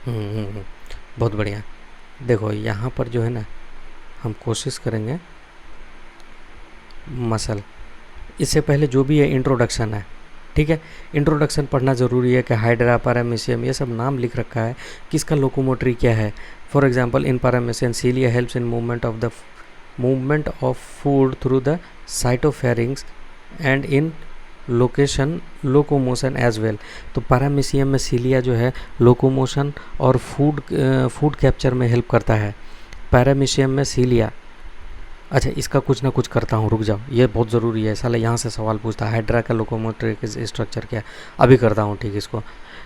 हम्म। बहुत बढ़िया। देखो यहाँ पर जो है ना, हम कोशिश करेंगे मसल, इससे पहले जो भी है इंट्रोडक्शन है, ठीक है। इंट्रोडक्शन पढ़ना ज़रूरी है कि हाइड्रा, पैरामीशियम, ये सब नाम लिख रखा है कि इसका लोकोमोटरी क्या है। For example in paramecium cilia helps in movement of food through the cytopharynx and in location locomotion as well. तो पैरामीशियम में सीलिया जो है लोकोमोशन और फूड कैप्चर में हेल्प करता है। पैरामीशियम में सीलिया। अच्छा, इसका कुछ ना कुछ करता हूँ, रुक जाओ, ये बहुत ज़रूरी है, साला यहाँ से सवाल पूछता है हाइड्रा का लोकोमोटिव स्ट्रक्चर क्या है। अभी करता हूँ, ठीक, इसको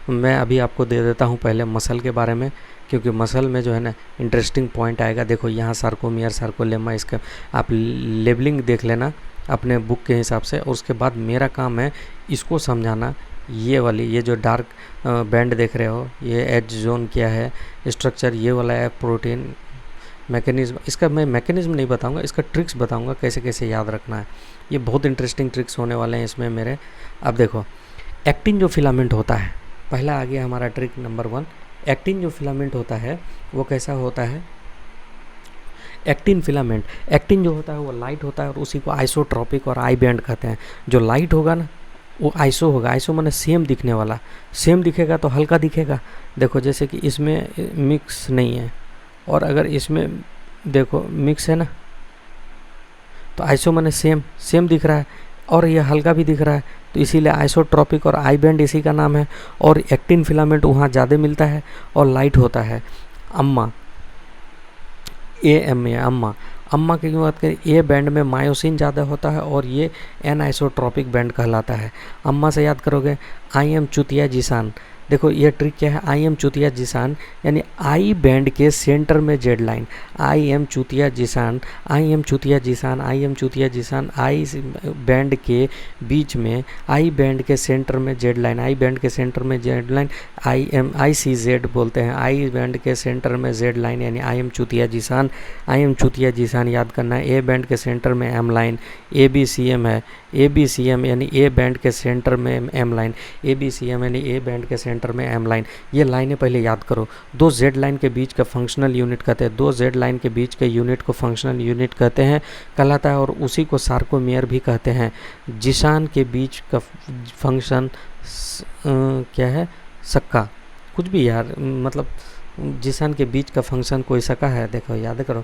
मैं अभी आपको दे देता हूँ पहले मसल के बारे में, क्योंकि मसल में जो है ना इंटरेस्टिंग पॉइंट आएगा। देखो यहाँ सार्कोमियर, सार्कोलेमा, इसका आप लेबलिंग देख लेना अपने बुक के हिसाब से, और उसके बाद मेरा काम है इसको समझाना। ये जो डार्क बैंड देख रहे हो, ये एज जोन क्या है, स्ट्रक्चर ये वाला है, प्रोटीन मैकेनिज्म। इसका मैं मैकेनिज्म नहीं बताऊंगा, इसका ट्रिक्स बताऊंगा कैसे कैसे याद रखना है। ये बहुत इंटरेस्टिंग ट्रिक्स होने वाले हैं इसमें मेरे। अब देखो, एक्टिन जो फिलामेंट होता है, पहला आ गया हमारा ट्रिक नंबर 1। एक्टिन जो फिलामेंट होता है वो कैसा होता है? एक्टिन फिलामेंट, एक्टिन जो होता है वो लाइट होता है और उसी को आइसोट्रॉपिक और आई बैंड कहते हैं। जो लाइट होगा ना वो आइसो होगा, आइसो माने सेम दिखने वाला, सेम दिखेगा तो हल्का दिखेगा। देखो जैसे कि इसमें मिक्स नहीं है, और अगर इसमें देखो मिक्स है ना, तो आइसो माने सेम, सेम दिख रहा है और ये हल्का भी दिख रहा है, तो इसीलिए आइसोट्रॉपिक और आई बैंड इसी का नाम है। और एक्टिन फिलामेंट वहाँ ज़्यादा मिलता है और लाइट होता है। अम्मा, ए एम ए, अम्मा, अम्मा की बात करें, ए बैंड में मायोसिन ज़्यादा होता है और ये एन आइसोट्रॉपिक बैंड कहलाता है। अम्मा से याद करोगे, आई एम चुतिया जिसान। देखो ये ट्रिक क्या है, आई एम चुतिया जिसान, यानी आई बैंड के सेंटर में जेड लाइन। आई एम चुतिया जिसान, आई एम चुतिया जिसान, आई एम चुतिया जिसान, आई बैंड के बीच में, आई बैंड के सेंटर में जेड लाइन, आई बैंड के सेंटर में Z line, I C Z बोलते हैं, आई बैंड के सेंटर में जेड लाइन, यानी आई एम चुतिया जिसान। आई एम चुतिया जिसान याद करना है। ए बैंड के सेंटर में M line, A B C M है, ए बी सी एम यानी ए बैंड के सेंटर में M line, A B C M यानी ए बैंड के सेंटर में एम लाइन। ये लाइनें पहले याद करो। दो जेड लाइन के बीच का फंक्शनल यूनिट कहते हैं, दो जेड लाइन के बीच के यूनिट को फंक्शनल यूनिट कहते हैं, कहलाता है, और उसी को सार्कोमियर भी कहते हैं। जिशान के बीच का फंक्शन क्या है? सक्का, कुछ भी यार, मतलब जिशान के बीच का फंक्शन कोई सका है? देखो याद करो,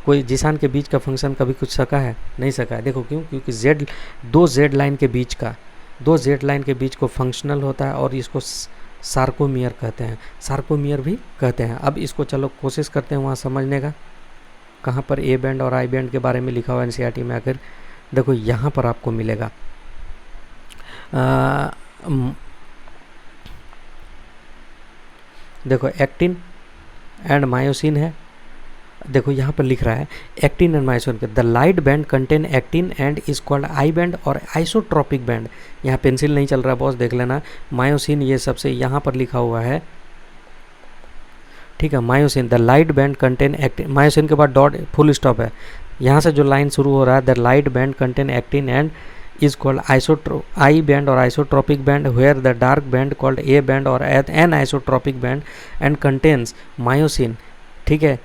कोई जिशान के बीच का फंक्शन कभी कुछ सका है? नहीं सका है। देखो क्यों? क्योंकि जेड, दो जेड लाइन के बीच का, दो जेड लाइन के बीच को फंक्शनल होता है और इसको सार्कोमियर कहते हैं, सार्कोमियर भी कहते हैं। अब इसको चलो कोशिश करते हैं वहाँ समझने का, कहाँ पर ए बैंड और आई बैंड के बारे में लिखा हुआ है एनसीईआरटी में आकर। देखो यहाँ पर आपको मिलेगा, देखो एक्टिन एंड मायोसिन है। देखो यहाँ पर लिख रहा है एक्टिन एंड मायोसिन के, the light band contain actin and is called I band और आइसोट्रॉपिक बैंड। यहाँ पेंसिल नहीं चल रहा बॉस, देख लेना। मायोसिन ये सबसे यहाँ पर लिखा हुआ है, ठीक है। Myosin, the light band contain actin, myosin के बाद डॉट फुल स्टॉप है, यहाँ से जो लाइन शुरू हो रहा है, the light band contain actin and is called I band और isotropic band, where the dark band called A band और anisotropic band and contains myosin, ठीक है,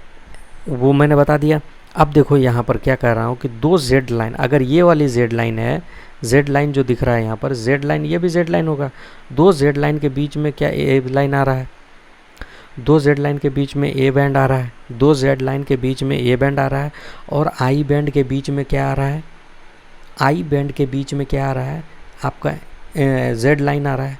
वो मैंने बता दिया। अब देखो यहाँ पर क्या कह रहा हूँ कि दो जेड लाइन, अगर ये वाली जेड लाइन है, जेड लाइन जो दिख रहा है यहाँ पर जेड लाइन, ये भी जेड लाइन होगा। दो जेड लाइन के बीच में क्या ए लाइन आ रहा है? दो जेड लाइन के बीच में ए बैंड आ रहा है, दो जेड लाइन के बीच में ए बैंड आ रहा है, और आई बैंड के बीच में क्या आ रहा है? आई बैंड के बीच में क्या आ रहा है? आपका जेड लाइन आ रहा है,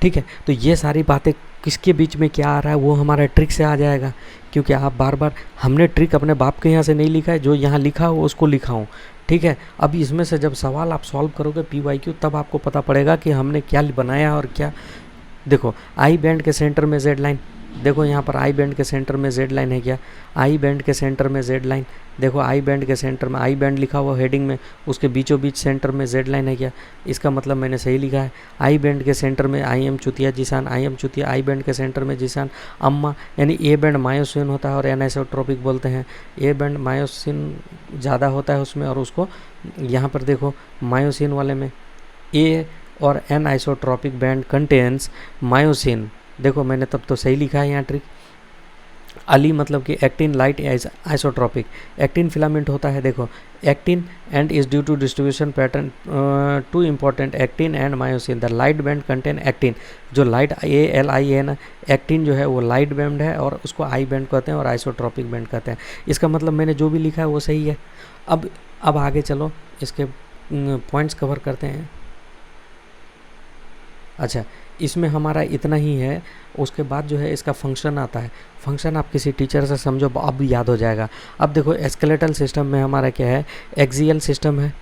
ठीक है। तो ये सारी बातें किसके बीच में क्या आ रहा है वो हमारा ट्रिक से आ जाएगा, क्योंकि आप बार बार, हमने ट्रिक अपने बाप के यहाँ से नहीं लिखा है, जो यहाँ लिखा हो उसको लिखा हूँ, ठीक है। अब इसमें से जब सवाल आप सॉल्व करोगे PYQ, तब आपको पता पड़ेगा कि हमने क्या बनाया और क्या। देखो आई बैंड के सेंटर में जेड लाइन, देखो यहाँ पर आई बैंड के सेंटर में जेड लाइन है क्या? आई बैंड के सेंटर में जेड लाइन, देखो आई बैंड के सेंटर में, आई बैंड लिखा हुआ हेडिंग में, उसके बीचों बीच सेंटर में जेड लाइन है क्या? इसका मतलब मैंने सही लिखा है। आई बैंड के सेंटर में आई एम चुतिया जिसान, आई एम चुतिया, आई बैंड के सेंटर में जिसान। अम्मा यानी ए बैंड मायोसिन होता है और एनाइसोट्रोपिक बोलते हैं। ए बैंड मायोसिन ज़्यादा होता है उसमें, और उसको यहाँ पर देखो मायोसिन वाले में ए और anisotropic band contains myosin, देखो मैंने तब तो सही लिखा है यहाँ ट्रिक। अली मतलब कि actin light isotropic, actin filament होता है, देखो actin and is due to distribution pattern to important actin and myosin the light band contain actin. जो लाइट ALI है ना, एक्टिन जो है वो लाइट बैंड है और उसको आई बैंड कहते हैं और आइसोट्रॉपिक बैंड कहते हैं। इसका मतलब मैंने जो भी लिखा है वो सही है। अब आगे चलो इसके पॉइंट्स कवर करते हैं। अच्छा, इसमें हमारा इतना ही है। उसके बाद जो है इसका फंक्शन आता है। फंक्शन आप किसी टीचर से समझो, अब याद हो जाएगा। अब देखो स्केलेटल सिस्टम में हमारा क्या है, एक्सियल सिस्टम है।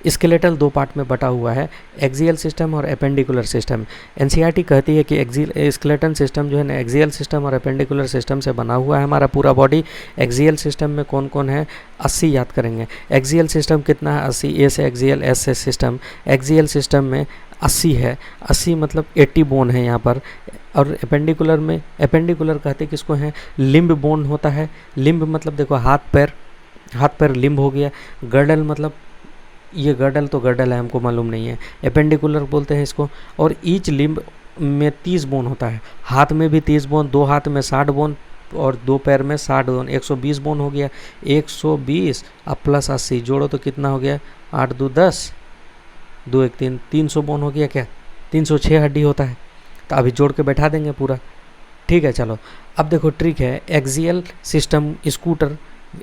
स्केलेटल दो पार्ट में बटा हुआ है, एक्सियल सिस्टम और एपेंडिकुलर सिस्टम। एनसीईआरटी कहती है कि एक्सियल स्केलेटन सिस्टम जो है ना एक्सियल सिस्टम और एपेंडिकुलर सिस्टम से बना हुआ है हमारा पूरा बॉडी। एक्सियल सिस्टम में कौन कौन है, 80 याद करेंगे। एक्सियल सिस्टम कितना है, 80। ए से एक्सियल, एस से सिस्टम। एक्सियल सिस्टम में 80 है, 80 मतलब 80 बोन है यहाँ पर। और एपेंडिकुलर में, एपेंडिकुलर कहते किसको हैं, लिम्ब बोन होता है। लिम्ब मतलब देखो हाथ पैर लिम्ब हो गया। गर्डल मतलब ये गर्डल तो गर्डल है, हमको मालूम नहीं है, एपेंडिकुलर बोलते हैं इसको। और ईच लिम्ब में 30 बोन होता है। हाथ में भी 30 बोन, दो हाथ में 60 बोन और दो पैर में 60 बोन, 120 बोन हो गया। 120 अब प्लस 80 जोड़ो तो कितना हो गया, 8 2 10, 2 1 3, 300 बोन हो गया। क्या 306 हड्डी होता है। तो अभी जोड़ के बैठा देंगे पूरा, ठीक है। चलो अब देखो ट्रिक है, एक्सियल सिस्टम स्कूटर।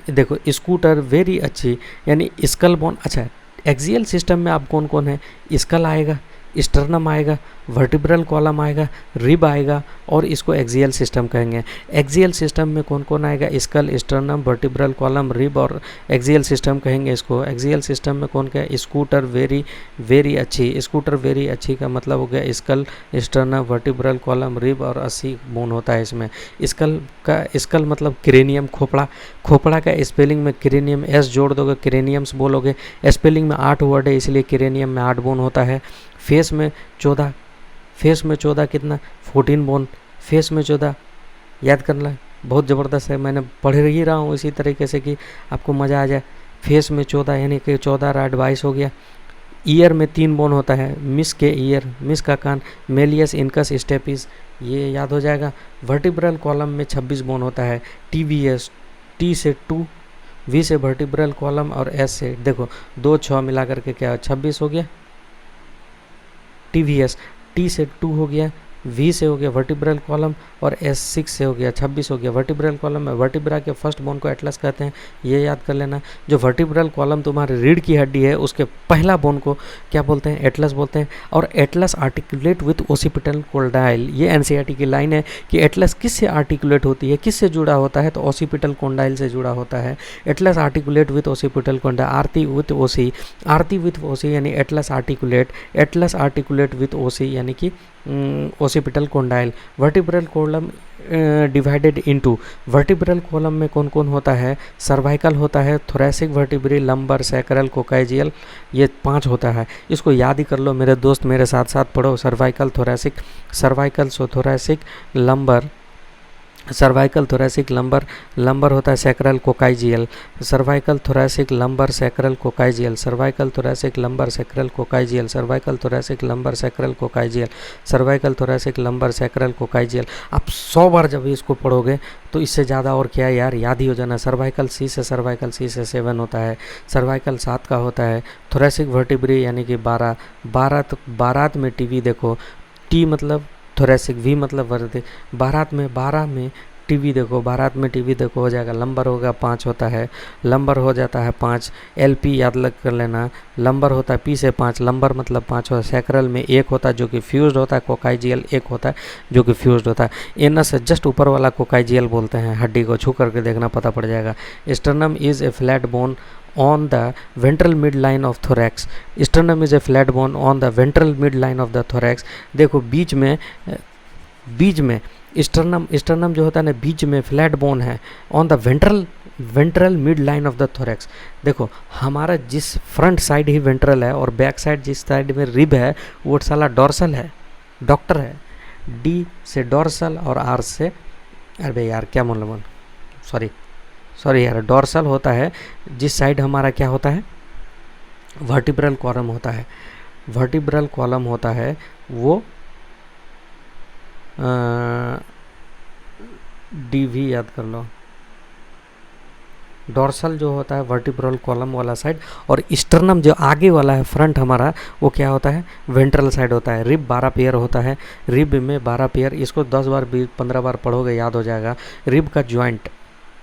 देखो स्कूटर वेरी अच्छी, यानी स्कल बोन। अच्छा, एक्सियल सिस्टम में आप कौन कौन है, स्कल आएगा, स्टर्नम आएगा, वर्टिब्रल कॉलम आएगा, रिब आएगा और इसको एक्सियल सिस्टम कहेंगे। एक्सियल सिस्टम में कौन कौन आएगा, skull, sternum, vertebral column, rib और एक्सियल सिस्टम कहेंगे इसको। एक्सियल सिस्टम में कौन क्या, स्कूटर वेरी वेरी अच्छी। स्कूटर वेरी अच्छी का मतलब हो गया skull, sternum, vertebral column, rib और 80 बोन होता है इसमें। स्कल मतलब क्रेनियम, खोपड़ा। खोपड़ा का स्पेलिंग में क्रेनियम, एस जोड़ दोगे क्रेनियम्स बोलोगे। स्पेलिंग में 8 वर्ड है इसलिए क्रेनियम में 8 बोन होता है। फेस में 14, फेस में 14 कितना, 14 बोन। फेस में 14 याद करना बहुत ज़बरदस्त है, मैंने पढ़ ही रहा हूँ इसी तरीके से कि आपको मज़ा आ जाए। फेस में 14 यानी कि 14 8 22 हो गया। ईयर में 3 बोन होता है, मिस के ईयर, मिस का कान, मेलियस, इनकस, स्टेपिस, ये याद हो जाएगा। वर्टिब्रल कॉलम में 26 बोन होता है। TVS, T से 2, V से वर्टिब्रल कॉलम और S से देखो 2 6 मिला करके क्या 26 हो गया। TVS, T से 2 हो गया, V से हो गया वर्टिब्रल कॉलम और S 6 से हो गया 26 हो गया। वर्टिब्रल कॉलम में वर्टिब्रा के फर्स्ट बोन को एटलस कहते हैं, ये याद कर लेना। जो वर्टिब्रल कॉलम तुम्हारे रीढ़ की हड्डी है उसके पहला बोन को क्या बोलते हैं, एटलस बोलते हैं। और Atlas articulate with occipital condyle, ये एनसीईआरटी की लाइन है कि एटलस किससे आर्टिकुलेट होती है, किससे जुड़ा होता है, तो ओसिपिटल कोंडाइल से जुड़ा होता है। Atlas articulate with occipital condyle, Aarti with OC, Aarti with OC यानी atlas articulate, atlas articulate with OC यानी कि occipital condyle. Vertebral column divided into, vertebral column में कौन कौन होता है, सर्वाइकल होता है, thoracic vertebrae, lumbar, sacral, coccygeal, ये 5 होता है। इसको याद ही कर लो मेरे दोस्त, मेरे साथ साथ पढ़ो। Cervical, thoracic, cervical so thoracic, lumbar, cervical, thoracic, lumbar, lumbar होता है sacral, coccygeal, cervical, thoracic, lumbar, sacral, coccygeal, cervical, thoracic, lumbar, sacral, coccygeal, cervical, thoracic, lumbar, sacral, coccygeal, cervical, thoracic, lumbar, sacral, coccygeal. आप 100 बार जब इसको पढ़ोगे तो इससे ज़्यादा और क्या यार, याद ही हो जाना। सर्वाइकल C से, सर्वाइकल C से 7 होता है, सर्वाइकल 7 का होता है। थोरैसिक वर्टिब्री यानी कि 12, 12 में टीवी देखो, T मतलब थोरैसिक, V मतलब वर्दे, 12 में टीवी देखो, 12 में टीवी देखो हो जाएगा। लंबर होगा 5 होता है, लंबर हो जाता है 5। LP याद लग कर लेना, लंबर होता है P से 5, लंबर मतलब 5 होता है। सैक्रल में 1 होता है जो कि फ्यूज्ड होता है, कोकाइजियल 1 होता है जो कि फ्यूज्ड होता है। एनस से जस्ट ऊपर वाला कोकाइजियल बोलते हैं, हड्डी को छू करके देखना पता पड़ जाएगा। Sternum is a flat bone on the ventral midline of thorax, sternum is a flat bone on the ventral midline of the thorax। देखो बीच में स्टर्नम जो होता है ना बीच में फ्लैट बोन है, on the ventral mid line of the thorax. देखो हमारा जिस फ्रंट साइड ही वेंट्रल है और बैक साइड जिस साइड में रिब है वो साला डॉर्सल है, डॉक्टर है। D से डॉर्सल और R से, अरे यार क्या मतलब, सॉरी यार, डॉर्सल होता है जिस साइड हमारा क्या होता है, वर्टिब्रल कॉलम होता है। वर्टिब्रल कॉलम होता है वो डीवी याद कर लो। डॉर्सल जो होता है वर्टिब्रल कॉलम वाला साइड, और स्टर्नम जो आगे वाला है फ्रंट हमारा, वो क्या होता है, वेंट्रल साइड होता है। रिब 12 पेयर होता है, रिब में 12 पेयर, इसको 10 बार 15 बार पढ़ोगे याद हो जाएगा। रिब का ज्वाइंट,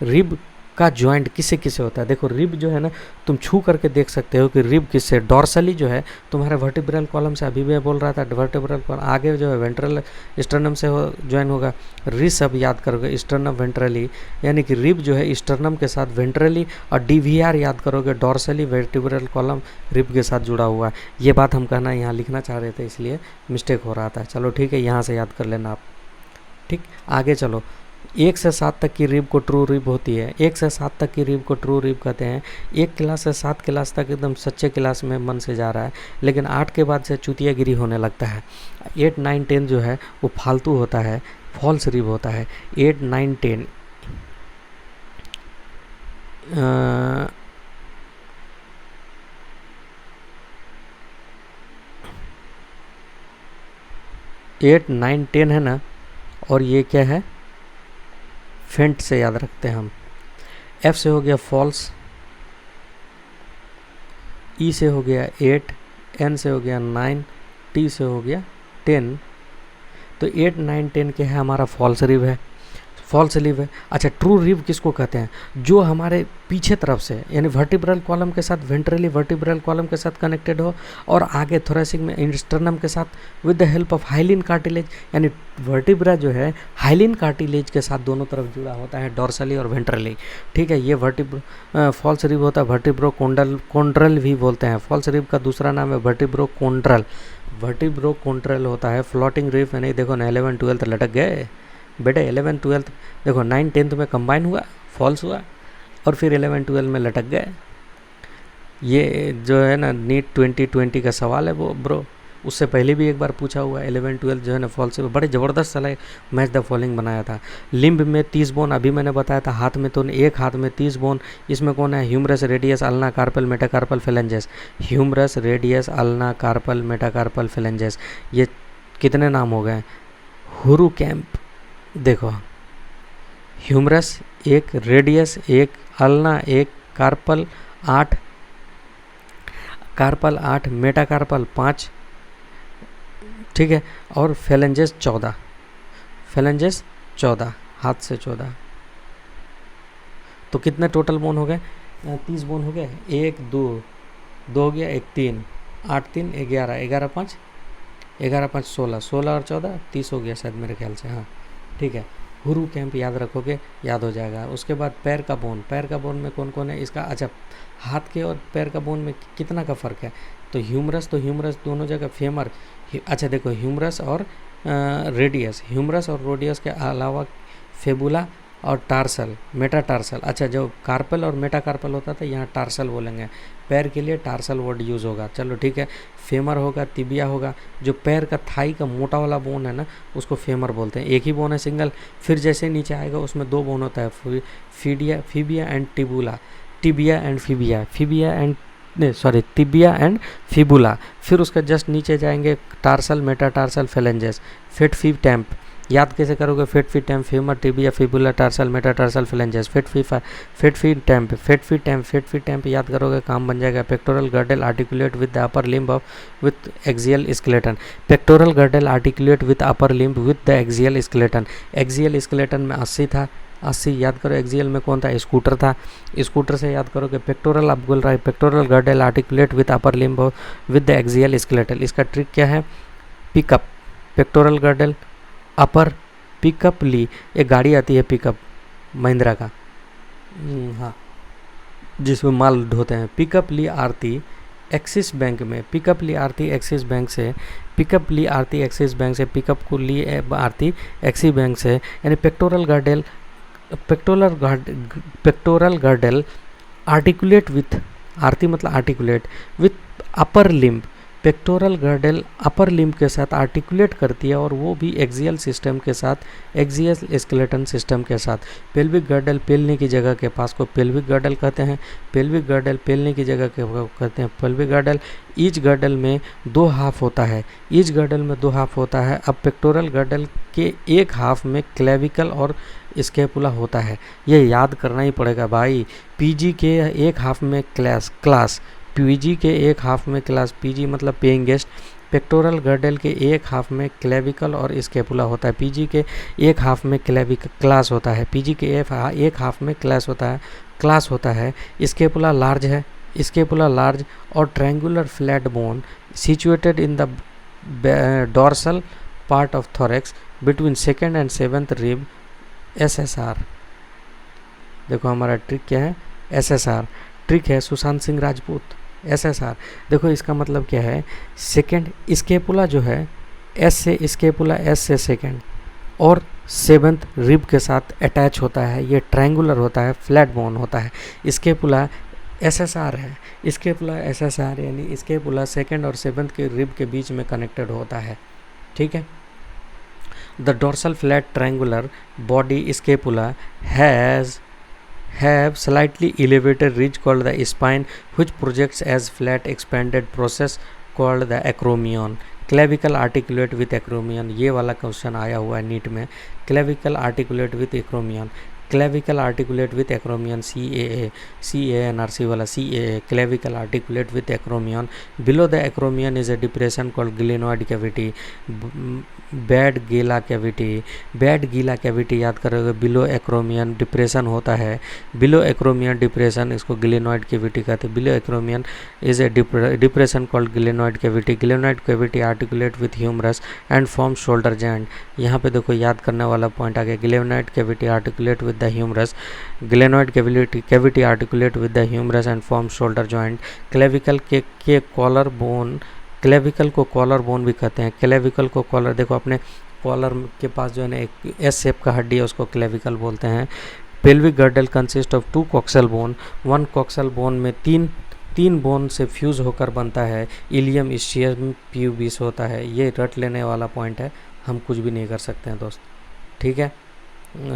रिब का ज्वाइंट किससे किससे होता है, देखो रिब जो है ना, तुम छू करके देख सकते हो कि रिब किससे, डॉर्सली जो है तुम्हारे वर्टिब्रल कॉलम से, अभी मैं बोल रहा था वर्टिब्रल कॉलम, आगे जो है वेंट्रल स्टर्नम से ज्वाइन होगा। रिब सब याद करोगे स्टर्नम वेंट्रली, यानी कि रिब जो है स्टर्नम के साथ वेंट्रली, और डीवीआर याद करोगे डॉर्सली वर्टिब्रल कॉलम रिब के साथ जुड़ा हुआ है। ये बात हम कहना यहाँ लिखना चाह रहे थे, इसलिए मिस्टेक हो रहा था। चलो ठीक है, यहाँ से याद कर लेना आप। ठीक, आगे चलो। 1 से 7 तक की रिब को ट्रू रिब होती है। 1 से 7 तक की रिब को ट्रू रिब कहते हैं। 1 क्लास से 7 क्लास तक एकदम सच्चे क्लास में मन से जा रहा है, लेकिन 8 के बाद से चुतियागिरी होने लगता है। 8, 9, 10 जो है वो फालतू होता है, फॉल्स रिब होता है। 8, 9, 10 8, 9, 10 है ना, और ये क्या है, फेंट से याद रखते हैं हम। एफ से हो गया फॉल्स, ई से हो गया 8, एन से हो गया 9, टी से हो गया 10। तो 8, 9, 10 के है हमारा फॉल्स रिब है, फॉल्स रिब है। अच्छा, ट्रू रिब किसको कहते हैं, जो हमारे पीछे तरफ से, यानी वर्टिब्रल कॉलम के साथ वेंट्रली वर्टिब्रल कॉलम के साथ कनेक्टेड हो, और आगे थोरेसिक में इंस्टर्नम के साथ with the help of hyaline cartilage, यानी वर्टिब्रा जो है हाइलिन कार्टिलेज के साथ दोनों तरफ जुड़ा होता है, डॉर्सली और वेंट्रली। ठीक है, ये फॉल्स रिब होता है। वर्टिब्रो कोंड्रल भी बोलते हैं। फॉल्स रिब का दूसरा नाम है वर्टिब्रो कोंड्रल। वर्टिब्रो कोंड्रल होता है फ्लोटिंग रिब, यानी देखो ना 11, 12 लटक गए बेटे। 11, 12 देखो, 9, 10 में कंबाइन हुआ, फॉल्स हुआ, और फिर 11, 12 में लटक गए। ये जो है ना नीट 2020 का सवाल है वो ब्रो, उससे पहले भी एक बार पूछा हुआ है। 11, 12 जो है ना फॉल्स, बड़े ज़बरदस्त सलाह मैच द फॉलोइंग बनाया था। लिम्ब में 30 बोन, अभी मैंने बताया था। हाथ में तो एक हाथ में 30 बोन, इसमें कौन है, humerus, radius, ulna, carpal, metacarpal, phalanges. Humerus, radius, ulna, carpal, metacarpal, phalanges, ये कितने नाम हो गए। हुरू कैंप, देखो humerus 1, radius 1, ulna 1, carpal 8, carpal 8, metacarpal 5, ठीक है, और फेलेंजेस 14, फेलेंजेस 14, हाथ से 14। तो कितने टोटल बोन हो गए, 30 बोन हो गए। 1, 2 हो गया, 1, 3, 8, 3, 11, 11, 5, 11, 5, 16, 16 और 14, 30 हो गया शायद मेरे ख्याल से, हाँ ठीक है। हुरू कैंप याद रखोगे, याद हो जाएगा। उसके बाद पैर का बोन, पैर का बोन में कौन कौन है इसका, अच्छा हाथ के और पैर का बोन में कितना का फ़र्क है, तो ह्यूमरस दोनों जगह, फेमर, अच्छा देखो ह्यूमरस और रेडियस, ह्यूमरस और रेडियस के अलावा फेबुला और टार्सल, मेटाटार्सल। अच्छा, जो कार्पल और मेटाकार्पल होता था, यहाँ टार्सल बोलेंगे। पैर के लिए टार्सल वर्ड यूज़ होगा। चलो ठीक है, फेमर होगा, तिबिया होगा। जो पैर का थाई का मोटा वाला बोन है ना, उसको फेमर बोलते हैं। एक ही बोन है सिंगल, फिर जैसे नीचे आएगा उसमें 2 बोन होता है, fibia and tibula, tibia and fibia, tibia and fibula. फिर उसका जस्ट नीचे जाएंगे tarsal, metatarsal, phalanges. Fit fee tamp याद कैसे करोगे, fit fee tamp, femur, tibia, fibula, tarsal, metatarsal, phalanges. Fit fee tamp याद करोगे, काम बन जाएगा। Pectoral girdle articulate with the upper limb with axial skeleton, pectoral girdle articulate with upper limb with the axial skeleton. Axial skeleton में 80 था, 80 याद करो। Axial में कौन था, स्कूटर था, स्कूटर से याद करोगे। पेक्टोरल आप बोल रहा है, pectoral girdle articulate with upper limb with the axial skeleton. इसका ट्रिक क्या है, पिकअप, पेक्टोरल गर्डल अपर, पिकअप ली। एक गाड़ी आती है पिकअप महिंद्रा का, हाँ, जिसमें माल ढोते हैं। पिकअप ली आरती एक्सिस बैंक में, पिकअप ली आरती एक्सिस बैंक से, पिकअप ली आरती एक्सिस बैंक से, पिकअप को ली आरती एक्सिस बैंक से। यानी पेक्टोरल गर्डल आर्टिकुलेट विथ, आरती मतलब articulate with upper limb, pectoral girdle upper limb के साथ आर्टिकुलेट करती है, और वो भी एक्सियल सिस्टम के साथ, एक्सियल स्केलेटन सिस्टम के साथ। पेल्विक गर्डल पेलने की जगह के पास को पेल्विक गर्डल कहते हैं। पेल्विक गर्डल पेलने की जगह के कहते हैं पेल्विक गर्डल। ईच गर्डल में 2 हाफ होता है, ईच गर्डल में 2 हाफ होता है। अब पेक्टोरल गर्डल के एक हाफ में क्लेविकल और स्केपुला होता है। ये याद करना ही पड़ेगा भाई। पीजी के एक हाफ में क्लास पीजी के एक हाफ में क्लास, पीजी मतलब पेइंग गेस्ट। पेक्टोरल गर्डल के एक हाफ में क्लेविकल और स्केपुला होता है। पीजी के एक हाफ में क्लास होता है। पीजी के एक हाफ में क्लास होता है। स्केपुला लार्ज है, स्केपुला लार्ज और triangular flat bone situated in the dorsal part of thorax between second and seventh rib, SSR। देखो हमारा ट्रिक क्या है, SSR। ट्रिक है सुशांत सिंह राजपूत, SSR। देखो इसका मतलब क्या है, सेकेंड स्केपुला जो है एस से स्केपुला, एस से सेकेंड और सेवेंथ रिब के साथ अटैच होता है। ये ट्रायंगुलर होता है, फ्लैट बोन होता है। स्केपुला SSR है, स्केपुला SSR यानी स्केपुला सेकेंड और सेवेंथ के रिब के बीच में कनेक्टेड होता है। ठीक है। The dorsal flat triangular body scapula have slightly elevated ridge called the spine, which projects as flat expanded process called the acromion. Clavicle articulate with acromion, ये वाला क्वेश्चन आया हुआ है नीट में। Clavicle articulate with acromion, clavicle articulate with acromion, CANRC वाला CAA, clavicle articulate with acromion. Below the acromion is a depression called glenoid cavity, bad गीला cavity. Bad गीला cavity याद करोगे, बिलो एक्रोमियन डिप्रेशन होता है। Below acromion depression, इसको glenoid cavity कहते हैं। Below acromion is a depression called glenoid cavity. Glenoid cavity articulate with humerus and form shoulder joint. यहाँ पे देखो याद करने वाला पॉइंट आ गया। Glenoid cavity articulate with the humerus, glenoid cavity articulate with the humerus and form shoulder joint. Clavicle के collar bone, clavicle को कॉलर बोन भी कहते हैं। क्लेविकल को कॉलर, देखो अपने कॉलर के पास जो है ना एक एस शेप का हड्डी है, उसको क्लेविकल बोलते हैं। Pelvic girdle consist of 2 coxal bone, 1 coxal bone में तीन बोन से फ्यूज होकर बनता है। इलियम, इस्चियम, प्यूबिस होता है। ये रट लेने वाला पॉइंट है, हम कुछ भी नहीं कर सकते हैं दोस्त। ठीक है।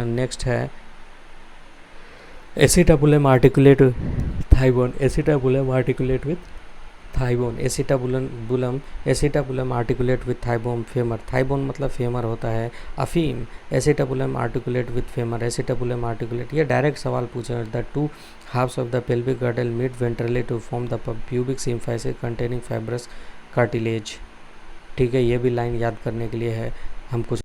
नेक्स्ट है acetabulum articulate thighbone, acetabulum articulate with thighbone, acetabulum articulate with thighbone femur. Thighbone मतलब फेमर होता है। अफीम, acetabulum articulate with femur, acetabulum articulate. ये डायरेक्ट सवाल पूछा। The 2 halves of the pelvic girdle meet ventrally to form the pubic symphysis containing fibrous cartilage। ठीक है, ये भी लाइन याद करने के लिए है, हम कुछ